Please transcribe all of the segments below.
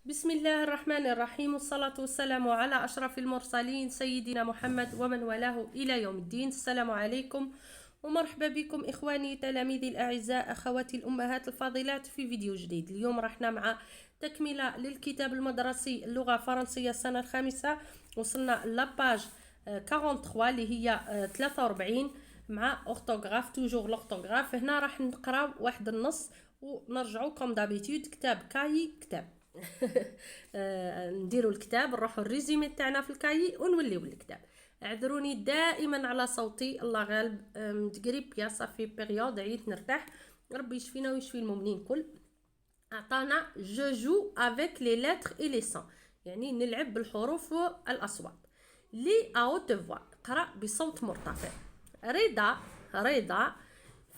بسم الله الرحمن الرحيم، والصلاة والسلام على أشرف المرسلين سيدنا محمد ومن والاه إلى يوم الدين. السلام عليكم ومرحبا بكم إخواني تلاميذي الأعزاء، أخواتي الأمهات الفاضلات، في فيديو جديد. اليوم رحنا مع تكملة للكتاب المدرسي اللغة الفرنسية السنة الخامسة. وصلنا لاباج 43 اللي هي 43 مع أورتوغراف، توجور لورتوغراف. هنا راح نقراو واحد النص ونرجعو كوم دابيتود كتاب كاي كتاب نديروا الكتاب، نروحوا الريزومي تاعنا في الكاي ونوليو الكتاب. اعذروني دائما على صوتي، الله غالب متقريب يا صافي بيريود عييت نرتاح، ربي يشفينا ويشفي المؤمنين كل. عطانا جو جو افيك لي لتر اي لي سون، يعني نلعب بالحروف والاصوات. لي ا haute voix، قرأ بصوت مرتفع. رضا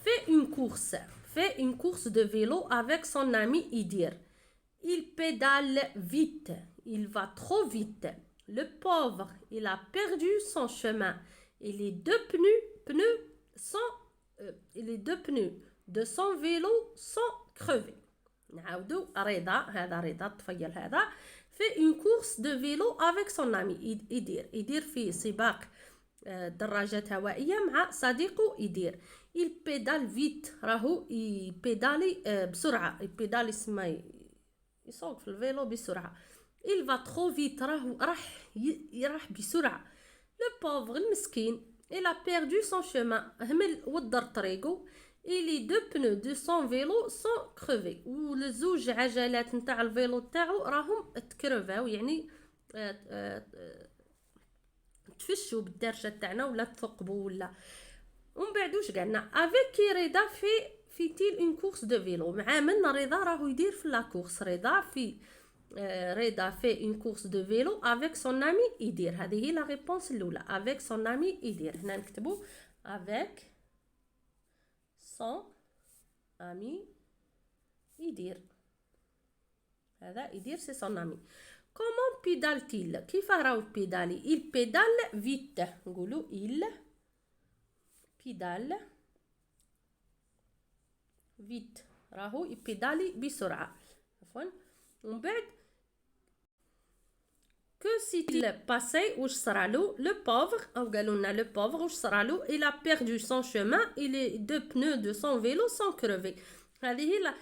fait une course de vélo avec son ami Idir. Il pédale vite, il va trop vite. Le pauvre, il a perdu son chemin et les deux pneus de son vélo sont crevés. نعاودو رضا الطفيل هذا fait une course de vélo avec son ami يدير في سباق دراجات هوائية مع صديقه يدير. il pédale vite، راهو يبيدالي بسرعة، يبيدالي اسمه يسوق في الفيلو بسرعة. il va trop vite، راح بسرعة. le pauvre المسكين il a perdu son chemin، همل ودر طريقه. et les deux pneus de son vélo sont crevés، والزوج عجلات نتاع الفيلو تاعو راهم تكرفاو، يعني تفشوا بالدرجة تاعنا ولا تثقبوا ولا. ومن بعد واش قالنا افيك رضا في تيل اون كورس دو فيلو، مع من رضا راهو يدير في لا كورس. رضا في اون كورس دو فيلو افيك سون امي يدير. هذه هي لا ريبونس الاولى، افيك سون امي يدير. هنا نكتبوا افيك سون امي يدير. هذا يدير سي سون امي. كومون بيدالتيل، كيف راهو بيدالي؟ il pédale vite، نقولوا il بيدال فيت، راهو يبيدالي بسرعة. عفوا. ومن بعد كو سيتيل باسي، واش صرالو؟ لو بوفر، او قالوا لنا لو بوفر واش صرالو؟ il a perdu son chemin et les deux pneus de son vélo sont crevés. هذه هي لا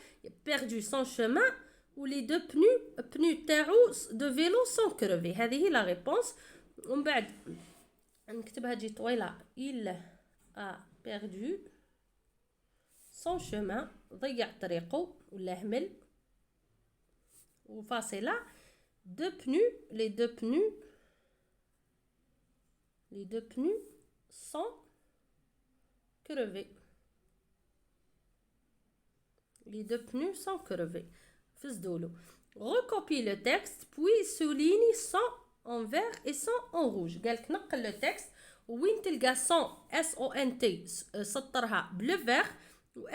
perdu son chemin و les deux pneus تاعو de vélo sont crevés. هذه هي لا ريبونس. ومن بعد نكتبها تجي طويلة. il a perdu son chemin، ضيع طريقه ولا همل. وفاصلة deux pneus، les deux pneus sont crevés. les deux pneus sont crevés. فزدولو. recopie le texte puis souligne son en vert et son en rouge. قالك نقل لو تكست وين تلقى son SONT سطرها بلو فيغ، و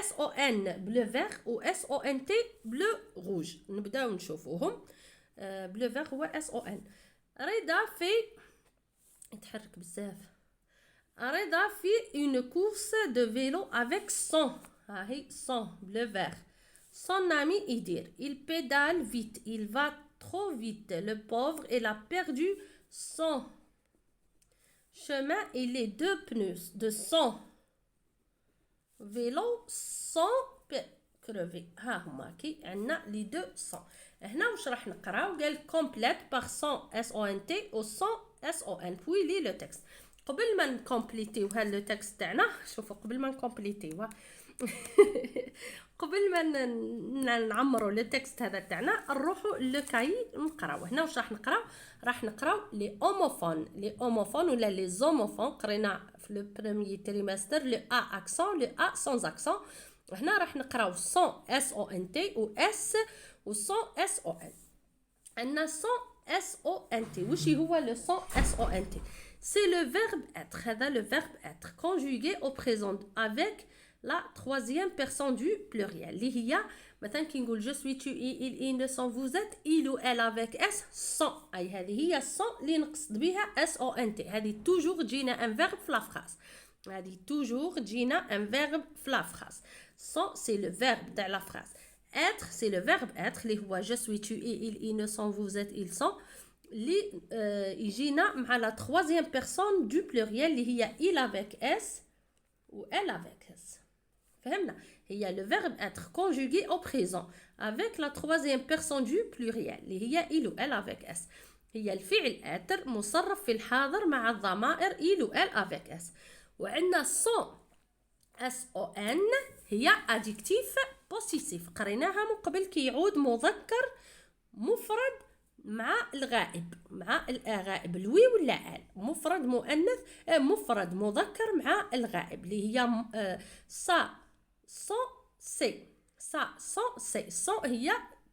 SON بلو فيغ، و SONT بلو روج. نبداو نشوفوهم. بلو فيغ هو SON. رضا في يتحرك بزاف. رضا في une course de vélo avec son، ها هي son بلو فيغ. son ami يدير il pédale vite, il va trop vite. le pauvre il a perdu son chemin et les deux pneus de son vélo sont crevés. ها هما كي عندنا لي دو سون. هنا واش راح نقراو؟ قال كومبليت باغ سون SONT و سون SON بوي لي لو تكست. قبل ما نكومبليتيو هذا لو تكست تاعنا، شوفوا قبل ما نكومبليتيو قبل ما نعمروا لو تكست هذا تاعنا نروحوا لكاي نقراو. هنا واش راح نقراو؟ راح نقراو لي اوموفون ولا لي زوموفون. قرينا في لو بريمير تريمستر لو ا اكسون لو ا سون اكسون. هنا راح نقراو سون SONT و اس و سون SON. عندنا سون SONT. واش هو لو سون SONT؟ سي لو فيرب être. هذا لو فيرب être conjugué au présent avec la troisième personne du pluriel اللي هي مثلا كي نقول je suis tu il ne sont vous êtes il ou elle avec s sont. اي هذه هي sont اللي نقصد بها SONT. هذه توجور تجينا ان فيرب في لا فراز. هذه توجور تجينا ان فيرب في لا فراز. sont c'est le verbe تاع لا فراز. être c'est le verbe être اللي هو je suis tu es ils ne sont vous êtes ils sont اللي يجينا مع la troisième personne du pluriel اللي هي il avec s ou elle avec s. فهمنا؟ هي le verbe être conjugué au présent avec la troisième personne du pluriel اللي هي il ou elle avec s. هي الفعل être مصرف في الحاضر مع الضمائر il ou elle avec s. وعندنا son son هي adjectif possessif قريناها من قبل كي يعود مذكر مفرد مع الغائب مع الغائب الوي ولا ال مفرد مؤنث مفرد مذكر مع الغائب اللي هي سا سون سي سا سون سي سون هي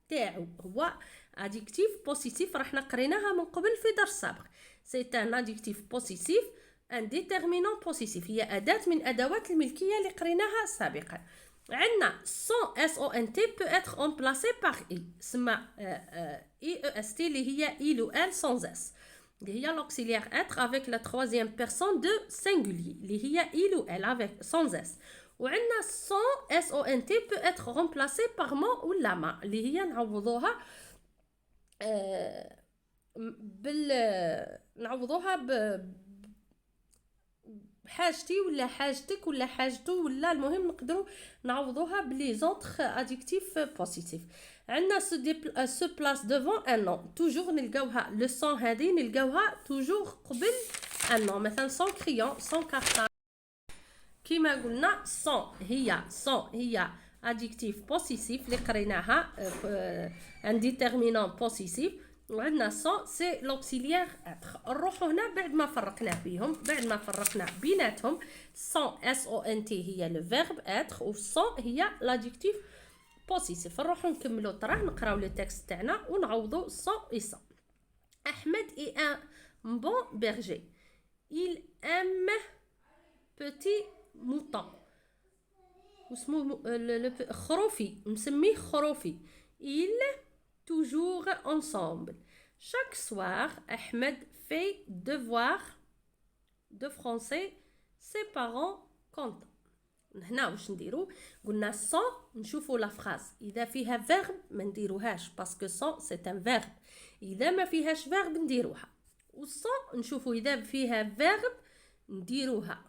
تاعو هو adjectif possessif رحنا قريناها من قبل في درس سابق سي ان adjectif possessif un déterminant possessif هي أداة من أدوات الملكية اللي قريناها سابقا. عندنا son SONT peut être remplacé par I سما IEST اللي هي il ou elle sans S اللي هي l'auxiliaire être avec la troisième personne de singulier اللي هي il ou elle avec sans S. وعندنا son SONT peut être remplacé par mon ou la ma اللي هي نعوضوها نعوضوها حاجتي ولا حاجتك ولا حاجته ولا المهم نقدروا نعوضوها بلي زونطخ ادجكتيف بوزيتيف. عندنا سو بلاس ديفون ان نون توجور نلقاوها لو سون هذه نلقاوها توجور قبل ان نون مثلا سون كريون سون كارطا كيما قلنا سون هي ادجكتيف بوزيتيف اللي قريناها ان ديتيرمينون بوزيتيف. وعندنا سون سي لوكسيليير اتر نروحو هنا بعد ما فرقنا بيهم بعد ما فرقنا بيناتهم سون اس او ان تي هي لو فيرب اتر و سون هي لادجكتيف بوزيتيف. نروحو نكملو طرح نقراو لو تكست تاعنا ونعوضو سون اي سون. احمد اي ان بون بيرجي il aime petit mouton واسمو خروفي مسميه خروفي il toujours ensemble. Chaque soir, Ahmed fait devoir de français. Ses parents contents. هنا واش نديرو قلنا sans نشوفوا لا فراز اذا فيها فيرب ما نديروهاش باسكو sans c'est un verbe. اذا ما فيهاش فيرب نديروها و sans نشوفوا اذا فيها فيرب نديروها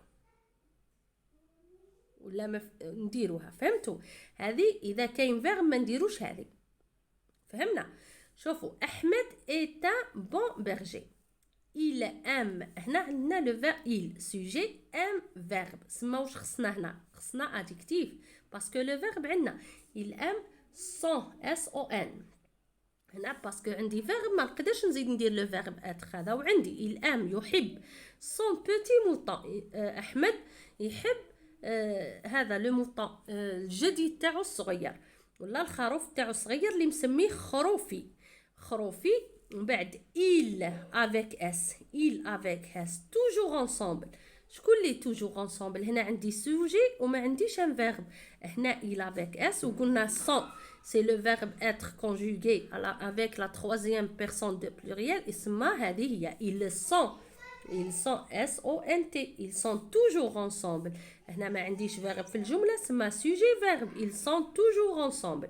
ولا ما نديروها. فهمتوا؟ هذه اذا كاين فيرب ما نديروش هذه. فهمنا؟ شوفوا احمد est un bon berger. il aime هنا عندنا لو فيرب il sujet aime verbe سما واش خصنا هنا خصنا adjectif باسكو لو فيرب عندنا il aime son son هنا باسكو عندي فيرب ما نقدرش نزيد ندير لو فيرب être هذا وعندي il aime يحب son petit mouton احمد يحب هذا لو موطون الجدي تاعو الصغير ولا الخروف تاعو الصغير اللي مسميه خروفي من بعد il avec s il avec s toujours ensemble. شكون اللي toujours ensemble هنا عندي سوجي وما عنديش ان فيرب هنا il avec s وقلنا son c'est le verbe être conjugué avec la troisième personne de pluriel اسمها هذه هي ils sont S-O-N-T ils sont toujours ensemble. هنا ما عنديش verbe في الجملة سما sujet verbe ils sont toujours ensemble.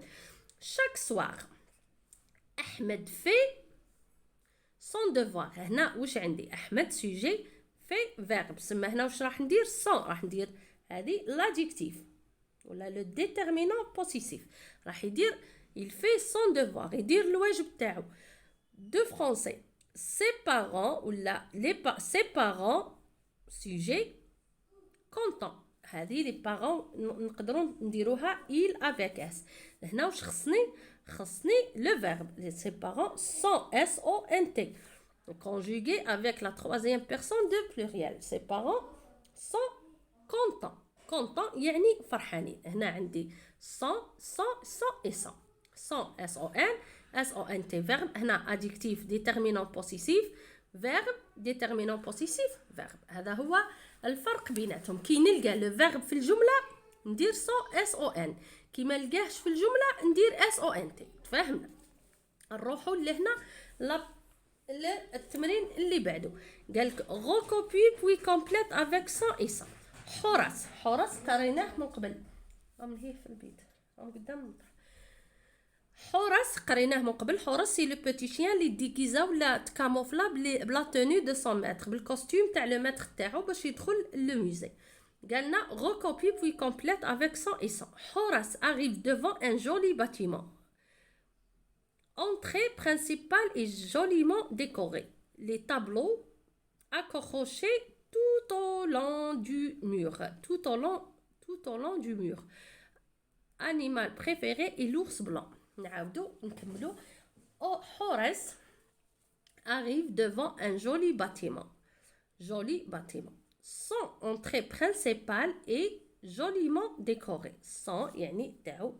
chaque soir أحمد fait son devoir. هنا واش عندي أحمد sujet fait verbe سما هنا واش راح ندير son راح ندير هذه l'adjectif ولا le déterminant possessif راح يدير il fait son devoir يدير الواجب تاعو de français. ses parents ou ses parents sujet content هذه les parents نقدروا نديروها il avec s. هنا واش خصني le verbe ses parents sont S-O-N-T conjugué avec la troisième personne de pluriel. ses parents sont contents يعني فرحانين. هنا عندي sont et sont S-O-N-T verbe هنا adjectif déterminant possessif verbe déterminant possessif verbe. هذا هو الفرق بيناتهم. كي نلقى لو فيرب في الجملة ندير S-O-N كي ما نلقاهش في الجملة ندير S-O-N-T. تفهمنا؟ نروحوا لهنا للتمرين اللي بعده قالك recopie puis complète avec sans et sans. حرس قريناه من قبل راهم هي في البيت راهم قدام المطرح حورس قريناه من قبل. حورس سي لو بوتي شيان لي ديكيزا ولا تكاموفلا بلا توني دو سون ماتر، بالكوستيم تاع لو ماتر تاعو باش يدخل لو ميزي. قالنا recopie puis complète avec son et sans. Horace arrive devant un joli bâtiment. Entrée principale est joliment décorée. Les tableaux accrochés tout au long du mur. Tout au long du mur. Animal préféré est l'ours blanc. نكملو. Horace arrive devant un joli bâtiment. Joli bâtiment. Son entrée principale est joliment décorée. Son يعني تاعو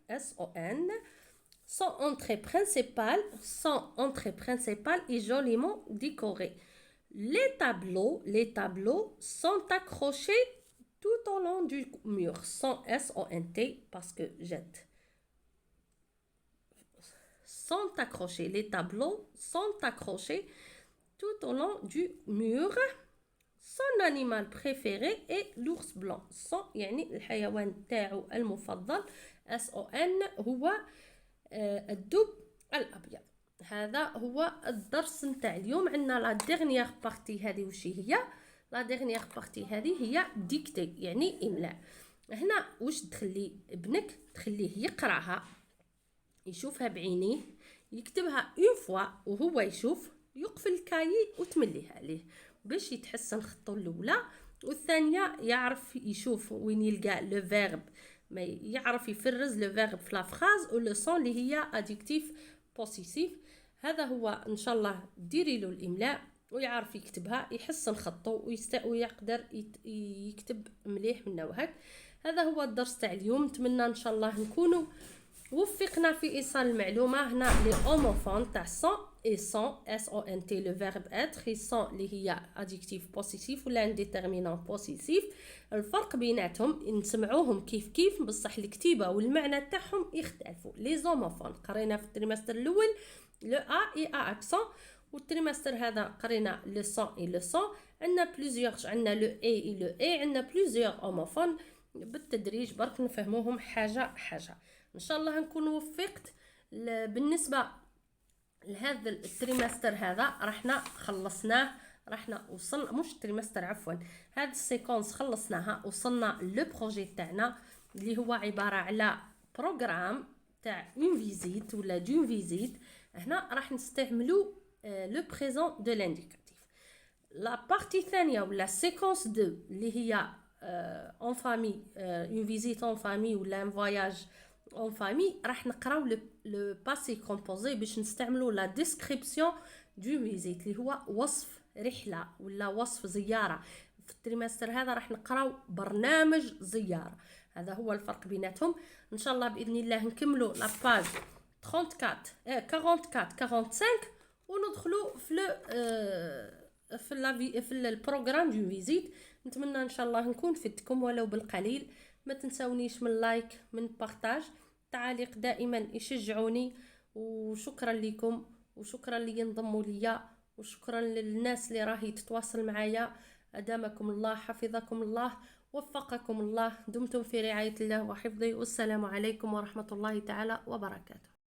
S-O-N. Son entrée principale est joliment décorée. Les tableaux sont accrochés tout au long du mur. Son S-O-N-T parce que jette. Sont accrochés. Les tableaux sont accrochés tout au long du mur. Son animal préféré est l'ours blanc. Son يعني الحيوان تاعو المفضل S-O-N هو الدب الأبيض. هذا هو الدرس نتاع اليوم. عندنا لا ديرنيير بارتي هذه وش هي؟ لا ديرنيير بارتي هذه هي ديكتي يعني إملاء. هنا وش تخلي ابنك؟ تخليه يقراها، يشوفها بعينيه، يكتبها اون فوا وهو يشوف، يقفل الكايي وتمليها عليه باش يتحسن خطو الاولى، والثانيه يعرف يشوف وين يلقى لو فيرب، ما يعرف يفرز لو فيرب في لا فراز و لو سون اللي هي ادجكتيف بوسيسيف. هذا هو ان شاء الله ديري له الاملاء ويعرف يكتبها، يحسن خطو ويقدر يكتب مليح من نوعك. هذا هو الدرس تاع اليوم. نتمنى ان شاء الله نكونوا وفقنا في ايصال المعلومه. هنا لي اوموفون تاع سون اي سون اس او ان تي لو فيرب اتر، سون اللي هي ادجكتيف بوسيسيف ولا ديتيرمينون بوسيسيف. الفرق بيناتهم نسمعوهم كيف بصح الكتيبه والمعنى تاعهم يختلفوا. لي زوموفون قرينا في التريمستر الاول لو ا اي ا اكسون، والتريمستر هذا قرينا لو سون اي لو سون. عندنا بليزيور، عندنا لو اي لو اي، عندنا بليزيور اوموفون. بالتدريج برك نفهموهم حاجه حاجه. ان شاء الله نكون وفقت. بالنسبه لهذا التريمستر هذا رحنا خلصناه، رحنا وصلنا مش التريمستر عفوا، هذا السيكونس خلصناها، وصلنا لو بروجي تاعنا اللي هو عباره على بروغرام تاع اون فيزيت ولا دون فيزيت. هنا راح نستعملوا لو بريزون دو لانديكاتيف. لا بارتي ثانيه ولا سيكونس 2 اللي هي اون فامي، اون فيزيت اون فامي ولا ان فواياج اون فامي، راح نقراو لو باسي كومبوزي باش نستعملوا لا ديسكريبسيون دو فيزيت اللي هو وصف رحله ولا وصف زياره. في التريمستر هذا راح نقراو برنامج زياره. هذا هو الفرق بيناتهم. ان شاء الله باذن الله نكملوا لا باج 44 45 وندخلوا في البروغرام دو فيزيت. نتمنى ان شاء الله نكون فدتكم ولو بالقليل. ما تنسونيش من لايك، من بارتاج، تعاليق دائما يشجعوني. وشكرا لكم، وشكرا اللي ينضموا ليا، وشكرا للناس اللي راهي تتواصل معايا. أدامكم الله، حفظكم الله، وفقكم الله. دمتم في رعاية الله وحفظه، والسلام عليكم ورحمة الله تعالى وبركاته.